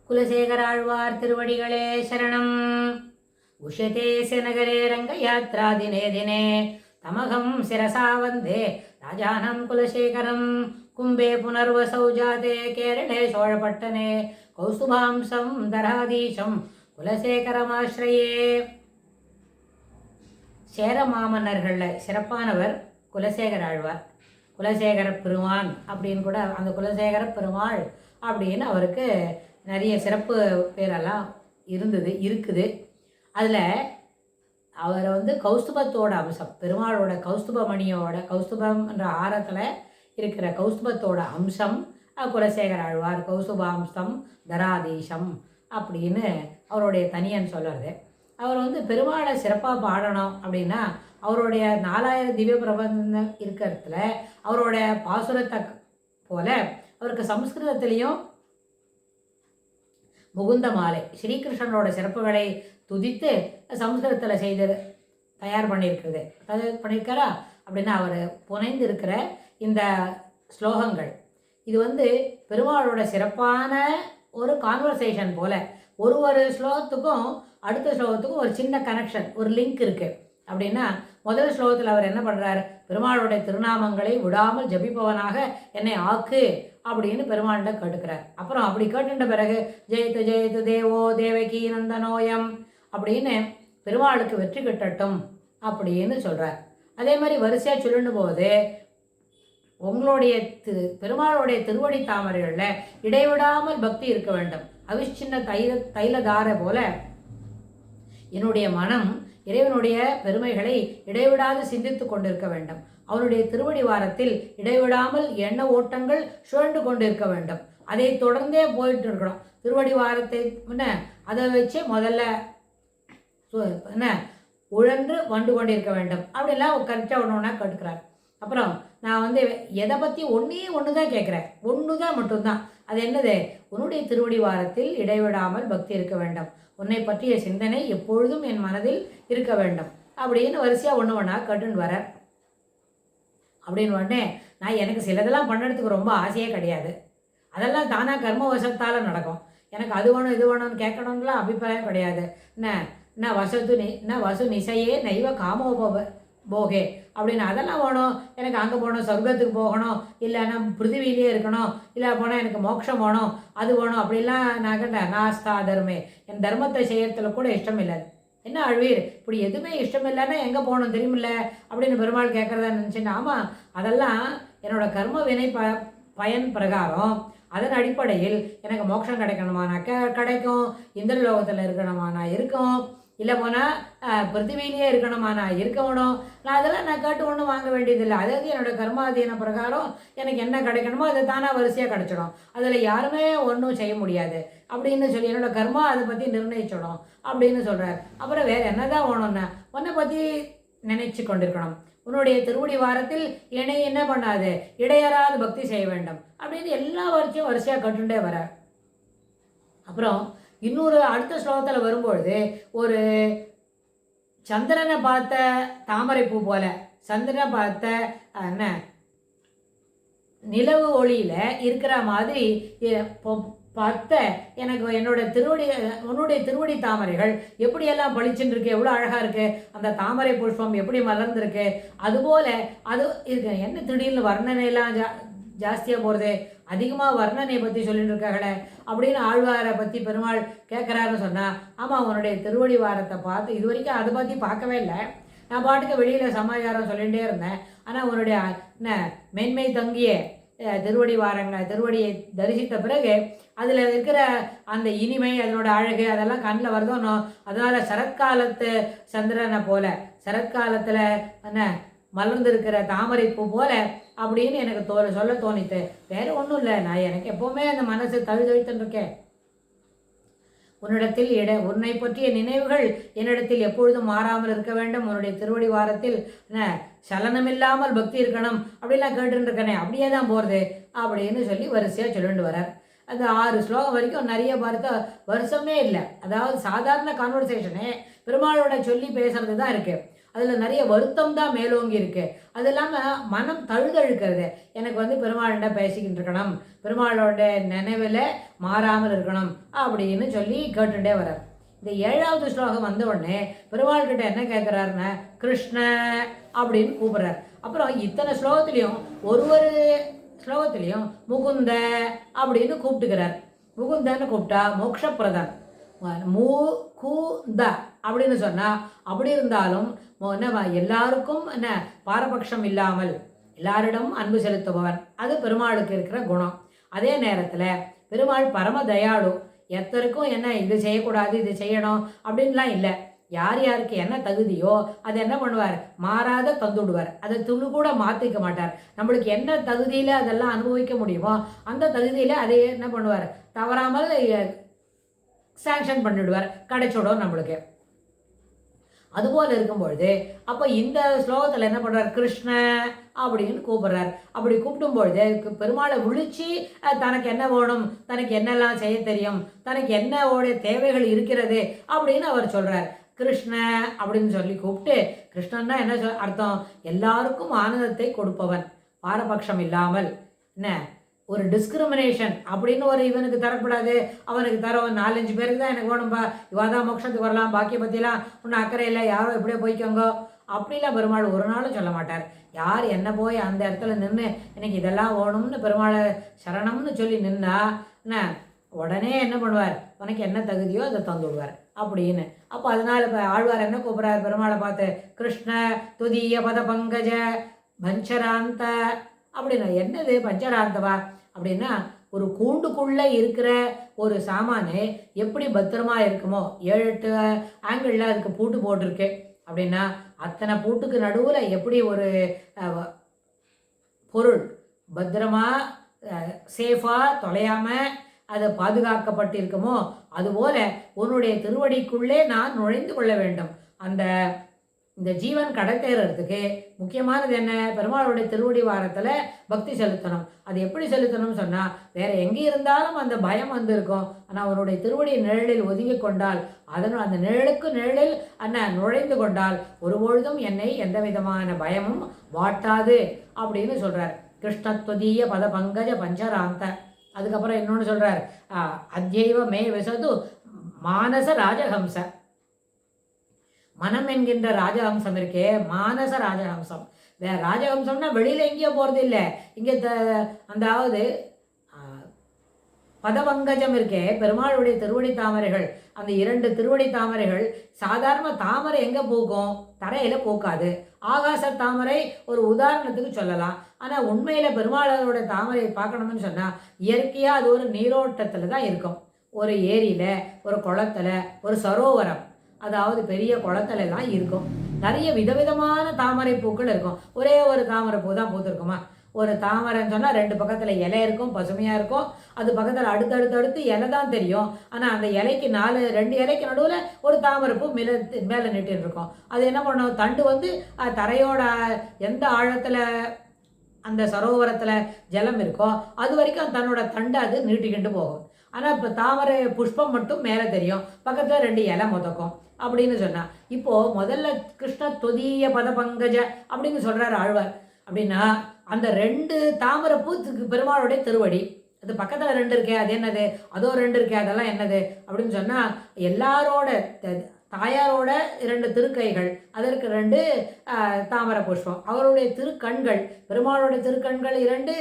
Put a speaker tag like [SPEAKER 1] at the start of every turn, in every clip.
[SPEAKER 1] குலசேகராழ்வார் திருவடிகளே சரணம். உஷதே நகரே ரங்கயாத்ரா தினே தினே தமகம் சிரசா வந்தே ராஜானம் குலசேகரம். கும்பே புனர்வசௌ ஜாதே கேரளே சோழபட்டனே கௌஸ்துபாம்சம் தராதீசம் குலசேகரமாஸ்ரயே. சேர மாமன்னர்களில் சிறப்பானவர் குலசேகர ஆழ்வார். குலசேகர பெருமான் அப்படின்னு கூட, அந்த குலசேகர பெருமாள் அப்படின்னு அவருக்கு நிறைய சிறப்பு பேரெல்லாம் இருக்குது. அதில் அவரை கௌஸ்துபத்தோட அம்சம், பெருமாளோட கௌஸ்துபமணியோட, கௌஸ்துபம் என்ற ஆரத்தில் இருக்கிற கௌஸ்துபத்தோட அம்சம் குலசேகர ஆழ்வார். கௌஸ்துபாம்சம் தராதீசம் அப்படின்னு அவருடைய தனியன் சொல்கிறது. அவர் பெருமாளை சிறப்பாக பாடணும் அப்படின்னா அவருடைய 4000 திவ்ய பிரபந்தம் இருக்கிறதுல அவருடைய பாசுரத்தை போல அவருக்கு சம்ஸ்கிருதத்திலையும் முகுந்த மாலை ஸ்ரீகிருஷ்ணனோட சிறப்புகளை துதித்து சம்ஸ்கிருதத்தில் செய்து தயார் பண்ணியிருக்காரா அப்படின்னா அவர் புனைந்து இருக்கிற இந்த ஸ்லோகங்கள் இது பெருமாளோட சிறப்பான ஒரு கான்வர்சேஷன் போல. ஒரு ஸ்லோகத்துக்கும் அடுத்த ஸ்லோகத்துக்கும் ஒரு சின்ன கனெக்ஷன், ஒரு லிங்க் இருக்குது. அப்படின்னா முதல் ஸ்லோகத்தில் அவர் என்ன பண்ணுறார், பெருமாளுடைய திருநாமங்களை விடாமல் ஜபிப்பவனாக என்னை ஆக்கு அப்படின்னு பெருமாள்கிட்ட கேட்டுக்கிறார். அப்புறம் அப்படி கேட்டுட்ட பிறகு ஜெயத்து ஜெயத்து தேவோ தேவகி நந்தனோயம் அப்படின்னு பெருமாளுக்கு வெற்றி கிட்டட்டும் அப்படின்னு சொல்கிறார். அதே மாதிரி வரிசையாக சொல்லிடும் போது உங்களுடைய பெருமாளுடைய திருவடி தாமரைகளில் இடைவிடாமல் பக்தி இருக்க வேண்டும். அவிச்சின்ன தைலதார போல என்னுடைய மனம் இறைவனுடைய பெருமைகளை இடைவிடாது சிந்தித்து கொண்டிருக்க வேண்டும். அவனுடைய திருவடி வாரத்தில் இடைவிடாமல் எண்ண ஓட்டங்கள் சுழண்டு கொண்டிருக்க வேண்டும். அதை தொடர்ந்தே போயிட்டு இருக்கணும். திருவடி வாரத்தை அதை வச்சு முதல்ல உழன்று வந்து கொண்டிருக்க வேண்டும். அப்படிலாம் கரெக்டாக ஒன்று கேட்டுக்கிறார். அப்புறம் நான் எதை பற்றி ஒன்று தான் கேட்குறேன், ஒன்று தான் மட்டும்தான். அது என்னது, உன்னுடைய திருவடி வாரத்தில் இடைவிடாமல் பக்தி இருக்க வேண்டும், உன்னை பற்றிய சிந்தனை எப்பொழுதும் என் மனதில் இருக்க வேண்டும் அப்படின்னு வரிசையாக ஒன்றா கேட்டுன்னு வர. அப்படின்னு உடனே நான் எனக்கு சிலதெல்லாம் பண்ணுறதுக்கு ரொம்ப ஆசையே கிடையாது. அதெல்லாம் தானாக கர்மவசத்தால் நடக்கும். எனக்கு அது வேணும் இது வேணும்னு கேட்கணும்லாம் அபிப்பிராயம் கிடையாது. என்ன வசு நிசையே நைவ காமோப போகே அப்படின்னு அதெல்லாம் வேணும். எனக்கு அங்கே போகணும், சொர்க்கத்துக்கு போகணும், இல்லைன்னா பிருத்திவிலே இருக்கணும், இல்லை போனால் எனக்கு மோட்சம் வேணும், அது வேணும் அப்படிலாம் நான் கேட்டேன். நாஸ்தா தர்மே, என் தர்மத்தை செய்யறதுல கூட இஷ்டம் இல்லை. என்ன ஆழ்வீர், இப்படி எதுவுமே இஷ்டம் இல்லைன்னா எங்கே போகணும் தெரியுமில்ல அப்படின்னு பெருமாள் கேட்குறதா நினச்சின்னா, ஆமாம் அதெல்லாம் என்னோடய கர்ம வினை பயன் பிரகாரம் அதன் அடிப்படையில் எனக்கு மோட்சம் கிடைக்கணுமானா கிடைக்கும், இந்திரலோகத்தில் இருக்கணுமானா இருக்கும், இல்லை போனால் பிருத்திவிலேயே இருக்கணுமா நான் இருக்கணும். நான் கேட்டு ஒன்றும் வாங்க வேண்டியதில்லை. அதாவது என்னோடய கர்மாதீன பிரகாரம் எனக்கு என்ன கிடைக்கணுமோ அதை தானாக வரிசையாக கிடச்சிடும். அதில் யாருமே ஒன்றும் செய்ய முடியாது அப்படின்னு சொல்லி என்னோடய கர்மா அதை பற்றி நிர்ணயிச்சிடும் அப்படின்னு சொல்கிறார். அப்புறம் வேறு என்ன தான் வேணும்னா உன்னை பற்றி நினைச்சு கொண்டிருக்கணும். உன்னுடைய திருவடி வாரத்தில் என்னை என்ன பண்ணாது, இடையறாது பக்தி செய்ய வேண்டும் அப்படின்னு எல்லா வரிசையாக கட்டுண்டே வர. அப்புறம் இன்னொரு அடுத்த ஸ்லோகத்தில் வரும்பொழுது ஒரு சந்திரனை பார்த்த தாமரை பூ போல, சந்திரனை பார்த்த நிலவு ஒளியில் இருக்கிற மாதிரி பார்த்த எனக்கு உன்னுடைய திருவடி தாமரைகள் எப்படியெல்லாம் பளிச்சுன்னு இருக்கு, எவ்வளோ அழகாக இருக்குது, அந்த தாமரை புஷ்பம் எப்படி மலர்ந்துருக்கு, அதுபோல் அது இருக்கு. என்ன திடீர்னு வர்ணனையெல்லாம் ஜாஸ்தியாக போகிறது, அதிகமாக வர்ணனையை பற்றி சொல்லிட்டு இருக்காங்களே அப்படின்னு ஆழ்வாரை பற்றி பெருமாள் கேட்குறாருன்னு சொன்னால், ஆமாம் உன்னுடைய திருவடி வாரத்தை பார்த்து இது வரைக்கும் அதை பற்றி பார்க்கவே இல்லை. நான் பாட்டுக்கு வெளியில் சமாச்சாரம் சொல்லிகிட்டே இருந்தேன். ஆனால் உன்னுடைய மேன்மை தங்கிய திருவடி திருவடியை தரிசித்த பிறகு அதில் இருக்கிற அந்த இனிமை, அதனோட அழகு அதெல்லாம் கண்ணில் வருதோன்னோ. அதனால் சரத்காலத்து சந்திரனை போல, சரத்காலத்தில் மலர்ந்திருக்கிற தாமரை பூ போல அப்படின்னு எனக்கு சொல்ல தோணித்து. வேறு ஒன்றும் இல்லை, நான் எனக்கு எப்போவுமே அந்த மனசு தழுதழுத்துன்னு இருக்கேன். உன்னிடத்தில் உன்னை பற்றிய நினைவுகள் என்னிடத்தில் எப்பொழுதும் மாறாமல் இருக்க வேண்டும். உன்னுடைய திருவடி வாரத்தில் சலனமில்லாமல் பக்தி இருக்கணும் அப்படிலாம் கேட்டுருக்கனே, அப்படியே தான் போகிறது அப்படின்னு சொல்லி வரிசையாக சொல்லிட்டு வரார். அந்த 6 ஸ்லோகம் வரைக்கும் நிறைய பார்த்தா வருஷமே இல்லை. அதாவது சாதாரண கான்வர்சேஷனே பெருமாளோட சொல்லி பேசுறது தான் இருக்குது. அதில் நிறைய வருத்தம் தான் மேலோங்கி இருக்கு. அது இல்லாமல் மனம் தழுதழுக்கிறது. எனக்கு வந்து பெருமாள்கிட்ட பேசிக்கிட்டு இருக்கணும், பெருமாளோட நினைவில் மாறாமல் இருக்கணும் அப்படின்னு சொல்லி கேட்டுட்டே வர்றார். இந்த 7வது ஸ்லோகம் வந்த உடனே பெருமாள்கிட்ட என்ன கேட்குறாருன்னா கிருஷ்ண அப்படின்னு கூப்பிட்றார். அப்புறம் இத்தனை ஸ்லோகத்துலேயும் ஒரு ஸ்லோகத்துலேயும் முகுந்த அப்படின்னு கூப்பிட்டுக்கிறார். முகுந்தன்னு கூப்பிட்டா மோக்ஷப்பிரதான். மூ கு த அப்படின்னு சொன்னால் அப்படி இருந்தாலும் என்ன எல்லாருக்கும் என்ன பாரபட்சம் இல்லாமல் எல்லாரிடமும் அன்பு செலுத்துபவன், அது பெருமாளுக்கு இருக்கிற குணம். அதே நேரத்தில் பெருமாள் பரம தயாளு. எத்தருக்கும் என்ன இது செய்யக்கூடாது இது செய்யணும் அப்படின்லாம் இல்லை. யார் யாருக்கு என்ன தகுதியோ அதை என்ன பண்ணுவார், மாறாத தந்துவிடுவார். அதை துளு கூட மாற்றிக்க மாட்டார். நம்மளுக்கு என்ன தகுதியில் அதெல்லாம் அனுபவிக்க முடியுமோ அந்த தகுதியில் அதை என்ன பண்ணுவார், தவறாமல் சாங்ஷன் பண்ணிவிடுவார், கிடைச்சிடும் நம்மளுக்கு. அதுபோல் இருக்கும்பொழுது அப்போ இந்த ஸ்லோகத்தில் என்ன பண்ணுறார், கிருஷ்ண அப்படின்னு கூப்பிட்றார். அப்படி கூப்பிடும்பொழுது பெருமாளை விழிச்சு தனக்கு என்ன வேணும், தனக்கு என்னெல்லாம் செய்ய தெரியும், தனக்கு என்னோடைய தேவைகள் இருக்கிறது அப்படின்னு அவர் சொல்கிறார். கிருஷ்ண அப்படின்னு சொல்லி கூப்பிட்டு, கிருஷ்ணன்னா என்ன அர்த்தம், எல்லாருக்கும் ஆனந்தத்தை கொடுப்பவன், பாரபட்சம் இல்லாமல். என்ன ஒரு டிஸ்கிரிமினேஷன் அப்படின்னு ஒரு இவனுக்கு தரக்கூடாது, அவனுக்கு தரோம் 4-5 பேருக்கு தான் எனக்கு வேணும்பா, இவாதான் மோட்சத்துக்கு வரலாம், பாக்கிய பற்றிலாம் ஒன்றும் அக்கறை இல்லை, யாரோ எப்படியோ போய்க்கோங்க அப்படிலாம் பெருமாள் ஒரு நாளும் சொல்ல மாட்டார். யார் என்ன போய் அந்த இடத்துல நின்று எனக்கு இதெல்லாம் வேணும்னு பெருமாளை சரணம்னு சொல்லி நின்னா என்ன உடனே என்ன பண்ணுவார், உனக்கு என்ன தகுதியோ அதை தந்துவிடுவார் அப்படின்னு. அப்போ அதனால் இப்போ ஆழ்வார் என்ன கூப்பிட்றார் பெருமாளை பார்த்து, கிருஷ்ண துதிய பத பங்கஜ பஞ்சராந்த அப்படின்னா. என்னது பஞ்சராந்தவா அப்படின்னா, ஒரு கூண்டுக்குள்ளே இருக்கிற ஒரு சாமானு எப்படி பத்திரமா இருக்குமோ, 7-8 ஆங்கிளில் அதுக்கு பூட்டு போட்டிருக்கு அப்படின்னா, அத்தனை பூட்டுக்கு நடுவில் எப்படி ஒரு பொருள் பத்திரமா சேஃபாக தொலையாமல் அது பாதுகாக்கப்பட்டிருக்குமோ, அதுபோல் உன்னுடைய திருவடிக்குள்ளே நான் நுழைந்து கொள்ள வேண்டும். இந்த ஜீவன் கடத்தேறதுக்கு முக்கியமானது என்ன, பெருமாளுடைய திருவடி வாரத்தில் பக்தி செலுத்தணும். அது எப்படி செலுத்தணும்னு சொன்னால், வேறு எங்கே இருந்தாலும் அந்த பயம் வந்திருக்கும். ஆனால் அவருடைய திருவடி நிழலில் ஒதுங்கி கொண்டால், அந்த நிழலுக்கு நிழலில் நுழைந்து கொண்டால் ஒருபொழுதும் என்னை எந்த விதமான பயமும் வாட்டாது அப்படின்னு சொல்கிறார். கிருஷ்ணத்வதீய பத பங்கஜ பஞ்சராந்த. அதுக்கப்புறம் இன்னொன்று சொல்கிறார், அத்யைவ மே விசது மானச ராஜஹம்ச. மனம் என்கின்ற ராஜஹம்சம் இருக்கே, மானச ராஜஹம்சம். ராஜஹம்சம்னா வெளியில் எங்கேயோ போகிறது இல்லை, இங்கே அதாவது பதபங்கஜம் இருக்கே பெருமாளுடைய திருவடி தாமரைகள். அந்த 2 திருவடி தாமரைகள் சாதாரண தாமரை எங்கே பூக்கும், தரையில் பூக்காது. ஆகாச தாமரை ஒரு உதாரணத்துக்கு சொல்லலாம். ஆனால் உண்மையில் பெருமாளோட தாமரை பார்க்கணும்னு சொன்னால் இயற்கையாக அது ஒரு நீரோட்டத்தில் தான் இருக்கும். ஒரு ஏரியில், ஒரு குளத்தில், ஒரு சரோவரம், அதாவது பெரிய குளத்துலலாம் இருக்கும். நிறைய விதவிதமான தாமரை பூக்கள் இருக்கும். ஒரே ஒரு தாமரை பூ தான் பூத்துருக்குமா? ஒரு தாமரைன்னு சொன்னால் 2 பக்கத்தில் இலை இருக்கும், பசுமையாக இருக்கும். அது பக்கத்தில் அடுத்தடுத்து இலை தான் தெரியும். ஆனால் அந்த இலைக்கு 2 இலைக்கு நடுவில் ஒரு தாமரை பூ மேலே நீட்டின்னு இருக்கும். அது என்ன பண்ணும், தண்டு வந்து தரையோட எந்த ஆழத்தில் அந்த சரோவரத்தில் ஜலம் இருக்கோ அது வரைக்கும் தன்னோட தண்டை அது நீட்டிக்கிட்டு போகும். ஆனால் இப்போ தாமரை புஷ்பம் மட்டும் மேலே தெரியும், பக்கத்தில் 2 இலை முதக்கும் அப்படின்னு சொன்னால். இப்போது முதல்ல கிருஷ்ண தொதிய பத பங்கஜ அப்படின்னு சொல்கிறார் ஆழ்வார். அப்படின்னா அந்த 2 தாமரை பூத்துக்கு பெருமாளுடைய திருவடி, அது பக்கத்தில் 2 இருக்கே, அது என்னது, அதோ 2 இருக்கே, அதெல்லாம் என்னது அப்படின்னு சொன்னால் எல்லாரோட தாயாரோட 2 திருக்கைகள், அதற்கு 2 தாமரை புஷ்பம், அவருடைய திருக்கண்கள், பெருமாளோட திருக்கண்கள் 2,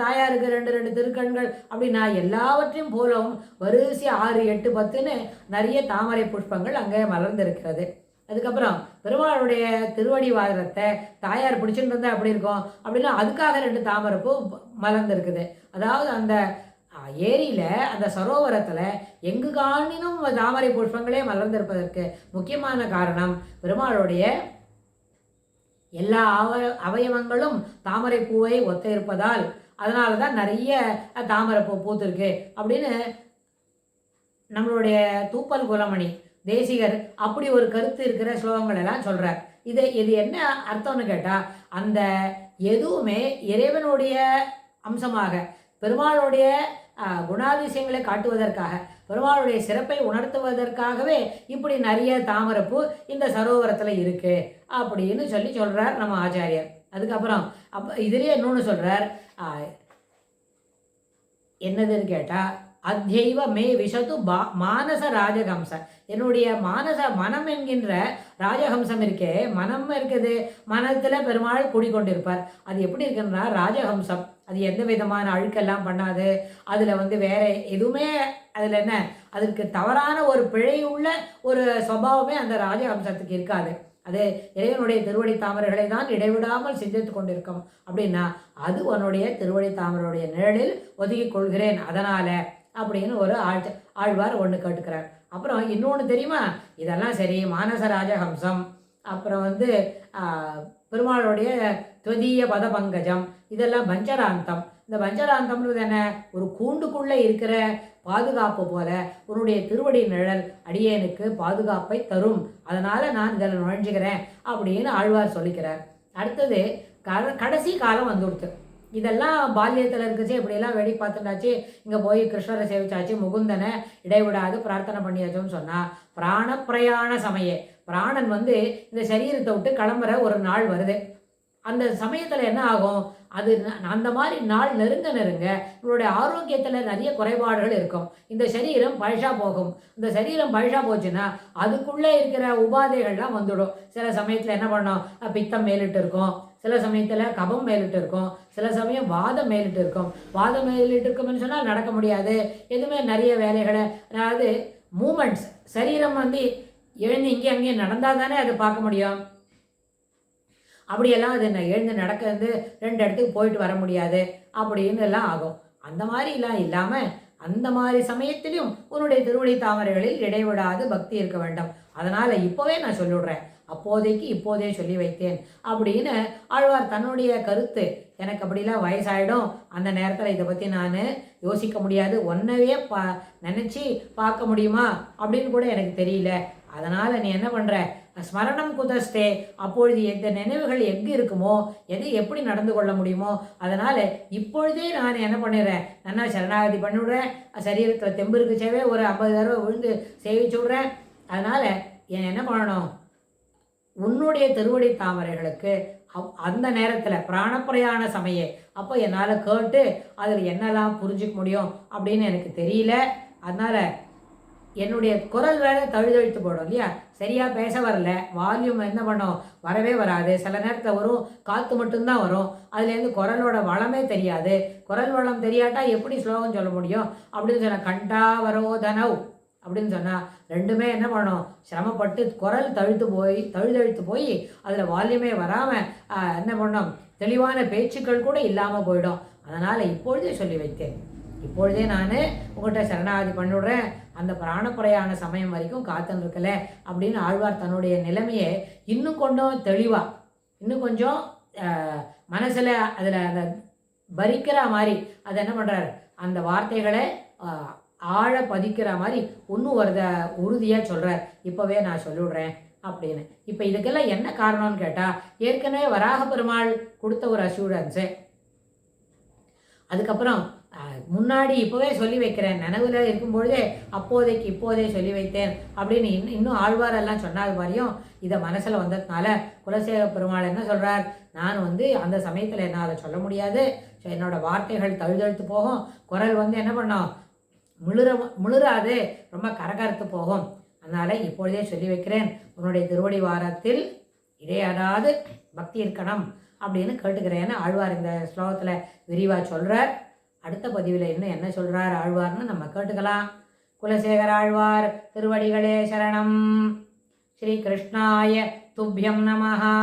[SPEAKER 1] தாயாருக்கு 2 திருக்கண்கள். அப்படின்னா எல்லாவற்றையும் போலவும் வரிசை 6, 8, 10ன்னு நிறைய தாமரை புஷ்பங்கள் அங்கே மலர்ந்திருக்கிறது. அதுக்கப்புறம் பெருமாளுடைய திருவடி வாரத்தை தாயார் பிடிச்சிட்டு இருந்தால் அப்படி இருக்கும் அப்படின்னா அதுக்காக 2 தாமரை பூ மலர்ந்துருக்குது. அதாவது அந்த ஏரியில், அந்த சரோவரத்தில் எங்கு காணினும் தாமரை புஷ்பங்களே மலர்ந்திருப்பதற்கு முக்கியமான காரணம் பெருமாளுடைய எல்லா அவயவங்களும் தாமரை பூவை ஒத்த இருப்பதால், அதனால தான் நிறைய தாமரை பூ பூத்திருக்கு அப்படின்னு நம்மளுடைய தூப்பல் குலமணி தேசிகர் அப்படி ஒரு கருத்து இருக்கிற ஸ்லோகங்கள் எல்லாம் சொல்கிறார். இது என்ன அர்த்தம்னு கேட்டால், அந்த எதுவுமே இறைவனுடைய அம்சமாக பெருமாளுடைய குணாதிசயங்களை காட்டுவதற்காக, பெருமாளுடைய சிறப்பை உணர்த்துவதற்காகவே இப்படி நிறைய தாமரைப்பூ இந்த சரோவரத்தில் இருக்குது அப்படின்னு சொல்கிறார் நம்ம ஆச்சாரியர். அதுக்கப்புறம் இதுலேயே இன்னொன்று சொல்கிறார். என்னதுன்னு கேட்டால், அத்தியைவ மே விஷது மானச ராஜஹம்ச, என்னுடைய மனம் என்கின்ற ராஜஹம்சம் இருக்கே, மனம் இருக்குது, மனத்தில் பெருமாள் குடிக்கொண்டிருப்பார். அது எப்படி இருக்குன்னா ராஜஹம்சம், அது எந்த விதமான அழுக்கெல்லாம் பண்ணாது, அதில் வேற எதுவுமே அதில் என்ன அதற்கு தவறான ஒரு பிழை உள்ள ஒரு சுபாவமே அந்த ராஜஹம்சத்துக்கு இருக்காது. அது இறைவனுடைய திருவடி தாமரைகளை தான் இடைவிடாமல் சிந்தித்து கொண்டிருக்கும். அப்படின்னா அது உன்னுடைய திருவடி தாமரையுடைய நிழலில் ஒதுக்கி கொள்கிறேன் அதனால் அப்படின்னு ஒரு ஆழ்வார் ஒன்று கேட்டுக்கிறார். அப்புறம் இன்னொன்று தெரியுமா, இதெல்லாம் சரி, மானச ராஜஹம்சம், அப்புறம் பெருமாளுடைய துவதீய பத பங்கஜம், இதெல்லாம் பஞ்சராந்தம். இந்த பஞ்சராந்தம்ன்றது என்ன, ஒரு கூண்டுக்குள்ளே இருக்கிற பாதுகாப்பு போல உன்னுடைய திருவடி நிழல் அடியேனுக்கு பாதுகாப்பை தரும், அதனால் நான் இதில் நுழைஞ்சுக்கிறேன் அப்படின்னு ஆழ்வார் சொல்லிக்கிறார். அடுத்தது கடைசி காலம் வந்துடுத்து. இதெல்லாம் பால்யத்தில் இருக்குச்சு, இப்படியெல்லாம் வெடி பார்த்துட்டாச்சு, இங்கே போய் கிருஷ்ணரை சேவிச்சாச்சு, முகுந்தனை இடைவிடாது பிரார்த்தனை பண்ணியாச்சோன்னு சொன்னால் பிராணப்பிரயாண சமயே, பிராணன் இந்த சரீரத்தை விட்டு கிளம்புற ஒரு நாள் வருது. அந்த சமயத்தில் என்ன ஆகும், அது அந்த மாதிரி நாள் நெருங்க நம்மளுடைய ஆரோக்கியத்தில் நிறைய குறைபாடுகள் இருக்கும். இந்த சரீரம் பழசாக போகும். இந்த சரீரம் பழசாக போச்சுன்னா அதுக்குள்ளே இருக்கிற உபாதைகள்லாம் வந்துடும். சில சமயத்தில் என்ன பண்ணோம், பித்தம் மேலிட்டு இருக்கும், சில சமயத்தில் கபம் மேலிட்டு இருக்கும், சில சமயம் வாதம் மேலிட்டு இருக்கும். வாதம் மேலிட்டு இருக்கும்னு சொன்னால் நடக்க முடியாது, எதுவுமே நிறைய வேலைகளை, அதாவது மூமெண்ட்ஸ், சரீரம் எழுந்து இங்கே அங்கேயும் நடந்தால் தானே அதை பார்க்க முடியும். அப்படியெல்லாம் அது எழுந்து நடக்க 2 இடத்துக்கு போயிட்டு வர முடியாது அப்படின்னு எல்லாம் ஆகும். அந்த மாதிரிலாம் இல்லாமல் அந்த மாதிரி சமயத்திலும் உன்னுடைய திருவடி தாமரைகளில் இடைவிடாது பக்தி இருக்க வேண்டும். அதனால் இப்போவே நான் சொல்லிவிடுறேன், அப்போதைக்கு இப்போதே சொல்லி வைத்தேன் அப்படின்னு ஆழ்வார் தன்னுடைய கருத்து. எனக்கு அப்படிலாம் வயசாயிடும், அந்த நேரத்தில் இதை பற்றி நான் யோசிக்க முடியாது, ஒன்றவே நினச்சி பார்க்க முடியுமா அப்படின்னு கூட எனக்கு தெரியல. அதனால் நீ என்ன பண்ணுற, ஸ்மரணம் குதஸ்தே, அப்பொழுது எந்த நினைவுகள் எங்கே இருக்குமோ, எது எப்படி நடந்து கொள்ள முடியுமோ, அதனால் இப்பொழுதே நான் என்ன பண்ணிடுறேன், நல்லா சரணாகதி பண்ணிவிடுறேன், சரீரத்தில் தெம்புருக்கு சேவை ஒரு 50 தடவை விழுந்து சேவிச்சு விட்றேன். அதனால் என்ன பண்ணணும், உன்னுடைய திருவடி தாமரைகளுக்கு அந்த நேரத்தில் பிராணப்பிரயாண சமயே, அப்போ என்னால் கேட்டு அதில் என்னெல்லாம் புரிஞ்சிக்க முடியும் அப்படின்னு எனக்கு தெரியல. அதனால் என்னுடைய குரல் வேலை தழுதழுத்து போடும் இல்லையா, சரியாக பேச வரல, வால்யூம் என்ன பண்ணோம், வரவே வராது, சில நேரத்தில் வரும், காற்று மட்டும்தான் வரும், அதுலேருந்து குரலோட வளமே தெரியாது. குரல் வளம் தெரியாட்டா எப்படி ஸ்லோகம் சொல்ல முடியும் அப்படின்னு சொன்னால், கண்டா வரோதனவ் அப்படின்னு சொன்னால் ரெண்டுமே என்ன பண்ணோம், சிரமப்பட்டு குரல் தழுதழுத்து போய் அதில் வால்யூமே வராமல் என்ன பண்ணோம், தெளிவான பேச்சுக்கள் கூட இல்லாமல் போயிடும். அதனால் இப்பொழுதே சொல்லி வைத்தேன், இப்பொழுதே நான் உங்கள்கிட்ட சரணாகதி பண்ணிவிடுறேன், அந்த பிராணப்பிரயாண சமயம் வரைக்கும் காத்துன்னு இருக்கல அப்படின்னு ஆழ்வார் தன்னுடைய நிலைமையை இன்னும் கொஞ்சம் தெளிவாக, இன்னும் கொஞ்சம் மனசில் அதில் அதை பறிக்கிற மாதிரி அதை என்ன பண்ணுறாரு, அந்த வார்த்தைகளை ஆழ பதிக்கிற மாதிரி இன்னும் உறுதியாக சொல்கிறார், இப்போவே நான் சொல்லிவிடுறேன் அப்படின்னு. இப்போ இதுக்கெல்லாம் என்ன காரணம்னு கேட்டால், ஏற்கனவே வராக பெருமாள் கொடுத்த ஒரு அஷூரன்ஸு, அதுக்கப்புறம் முன்னாடி இப்போவே சொல்லி வைக்கிறேன், நினைவில் இருக்கும்பொழுதே அப்போதைக்கு இப்போதே சொல்லி வைத்தேன் அப்படின்னு இன்னும் ஆழ்வாரெல்லாம் சொன்னாது மாதிரியும் இதை மனசில் வந்ததுனால குலசேகர பெருமாள் என்ன சொல்கிறார், நான் அந்த சமயத்தில் என்னால் சொல்ல முடியாது, என்னோடய வார்த்தைகள் தழுதழுத்து போகும், குரல் என்ன பண்ணோம், முழுறாது, ரொம்ப கரகரத்து போகும், அதனால் இப்பொழுதே சொல்லி வைக்கிறேன், உன்னுடைய திருவடி வாரத்தில் இடையடாது பக்தி இருக்கணும் அப்படின்னு கேட்டுக்கிறேன்னு ஆழ்வார் இந்த ஸ்லோகத்தில் விரிவாக சொல்கிறார். அடுத்த பதிவில் இன்னும் என்ன சொல்கிறார் ஆழ்வார்னு நம்ம கேட்டுக்கலாம். குலசேகர ஆழ்வார் திருவடிகளே சரணம். ஸ்ரீ கிருஷ்ணாய துப்யம் நமஹா.